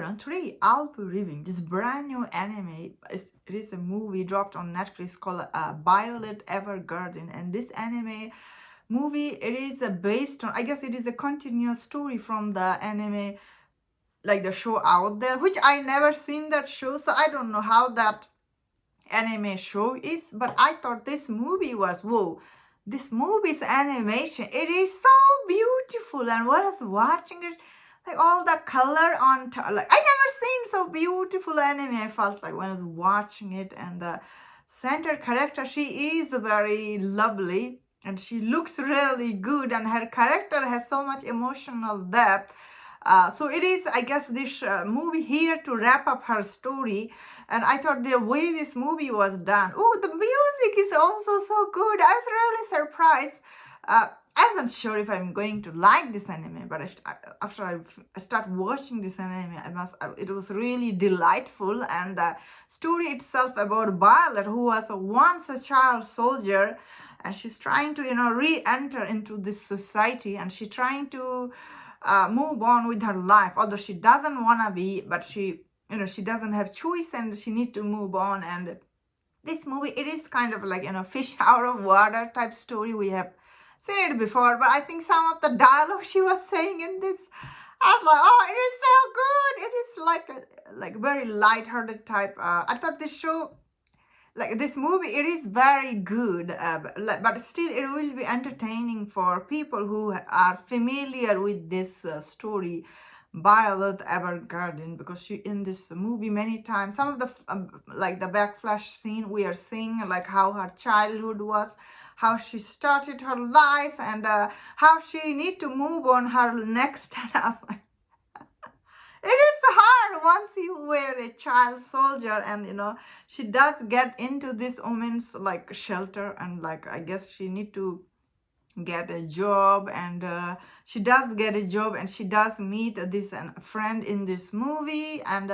everyone, today I'll be reviewing this brand new anime. It is a movie dropped on Netflix called Violet Evergarden, and this anime movie, it is based on, I guess it is a continuous story from the anime, like the show out there, which I never seen that show, so I don't know how that anime show is, but I thought this movie was, whoa, this movie's animation, it is so beautiful, and when I was watching it, like all the color on top, like I never seen so beautiful anime. I felt like when I was watching it, and the center character, she is very lovely and she looks really good, and her character has so much emotional depth. So it is, I guess, this movie here to wrap up her story. And I thought the way this movie was done, oh, the music is also so good. I was really surprised. I wasn't sure if I'm going to like this anime, but after I start watching this anime, it was really delightful. And the story itself about Violet, who was once a child soldier, and she's trying to, re-enter into this society, and she's trying to move on with her life, although she doesn't want to be, but she doesn't have choice, and she need to move on. And this movie, it is kind of like, fish out of water type story. We have seen it before, but I think some of the dialogue she was saying in this, I was like, oh, it is so good. It is like very light-hearted type. I thought this show, like this movie, it is very good, but still it will be entertaining for people who are familiar with this story, Violet Evergarden, because she in this movie many times, some of the like the backflash scene, we are seeing like how her childhood was, how she started her life, and how she need to move on her next task. It is hard once you were a child soldier, and she does get into this woman's like shelter, and like I guess she need to get a job, and she does get a job, and she does meet this friend in this movie. And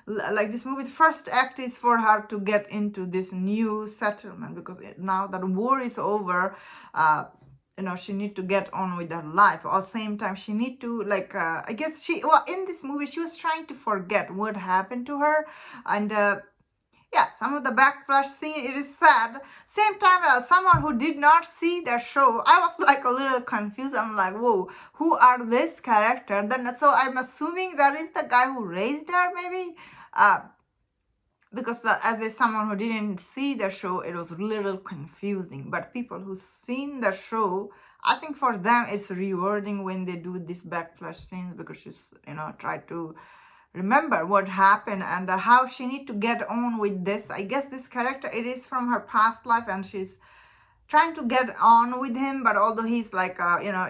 like this movie, the first act is for her to get into this new settlement, because now that war is over, she need to get on with her life. At the same time, she need to like I guess in this movie she was trying to forget what happened to her. And yeah, some of the backflash scene, it is sad. Same time, as someone who did not see the show, I was like a little confused. I'm like, whoa, who are this character? Then so I'm assuming that is the guy who raised her, maybe. Because someone who didn't see the show, it was a little confusing. But people who seen the show, I think for them it's rewarding when they do this backflash scenes, because she's try to remember what happened, and how she need to get on with this. I guess this character, it is from her past life, and she's trying to get on with him, but although he's like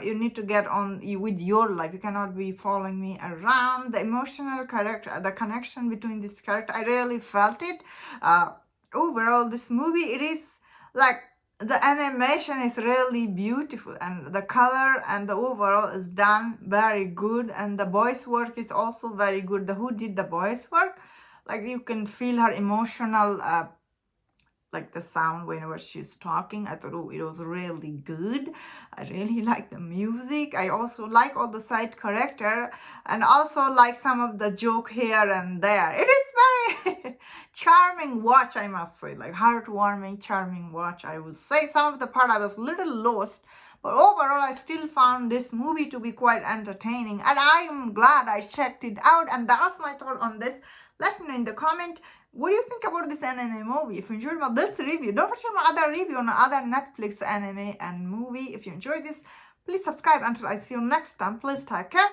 you need to get on with your life, you cannot be following me around. The emotional character, the connection between this character, I really felt it. Overall, this movie, it is like the animation is really beautiful, and the color and the overall is done very good, and the voice work is also very good. Who did the voice work, like you can feel her emotional like the sound whenever she's talking. I thought, oh, it was really good. I really like the music. I also like all the side character, and also like some of the joke here and there. It is very charming watch, I must say, like heartwarming, charming watch. I would say some of the part I was a little lost, but overall I still found this movie to be quite entertaining, and I am glad I checked it out. And that's my thought on this. Let me know in the comment, what do you think about this anime movie? If you enjoyed this review, don't forget my other review on other Netflix anime and movie. If you enjoyed this, please subscribe. Until I see you next time, please take care.